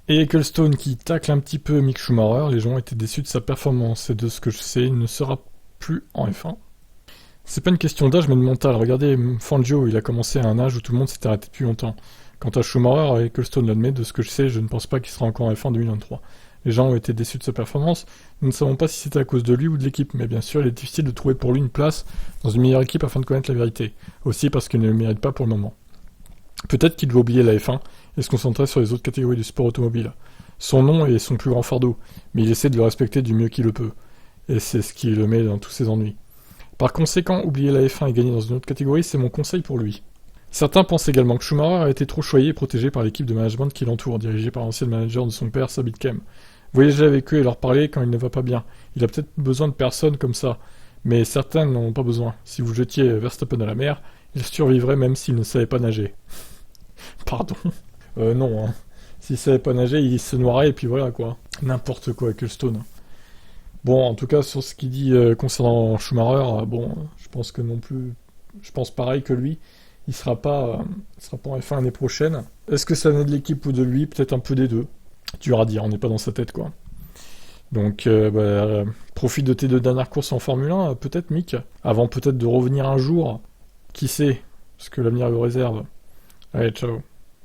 Et Ecclestone qui tacle un petit peu Mick Schumacher, les gens étaient déçus de sa performance et de ce que je sais, il ne sera plus en F1. C'est pas une question d'âge mais de mental. Regardez Fangio, il a commencé à un âge où tout le monde s'était arrêté depuis longtemps. Quant à Schumacher, Ecclestone l'admet, de ce que je sais, je ne pense pas qu'il sera encore en F1 en 2023. Les gens ont été déçus de sa performance, nous ne savons pas si c'était à cause de lui ou de l'équipe, mais bien sûr il est difficile de trouver pour lui une place dans une meilleure équipe afin de connaître la vérité. Aussi parce qu'il ne le mérite pas pour le moment. Peut-être qu'il doit oublier la F1 et se concentrer sur les autres catégories du sport automobile. Son nom est son plus grand fardeau, mais il essaie de le respecter du mieux qu'il le peut. Et c'est ce qui le met dans tous ses ennuis. Par conséquent, oublier la F1 et gagner dans une autre catégorie, c'est mon conseil pour lui. Certains pensent également que Schumacher a été trop choyé et protégé par l'équipe de management qui l'entoure, dirigée par l'ancien manager de son père, Sabit Kem. Voyager avec eux et leur parler quand il ne va pas bien. Il a peut-être besoin de personnes comme ça, mais certains n'en ont pas besoin. Si vous jetiez Verstappen à la mer, il survivrait même s'il ne savait pas nager. Pardon. Non, hein. S'il savait pas nager, il se noierait et puis voilà quoi. N'importe quoi avec Ecclestone. Bon, en tout cas, sur ce qu'il dit concernant Schumacher, bon, je pense que non plus. Je pense pareil que lui. Il sera pas en F1 l'année prochaine. Est-ce que ça venait de l'équipe ou de lui? Peut-être un peu des deux. Dur à dire, on n'est pas dans sa tête quoi. Donc, profite de tes deux dernières courses en Formule 1, peut-être Mick, avant peut-être de revenir un jour. Qui sait? Ce que l'avenir le réserve. Allez, ciao.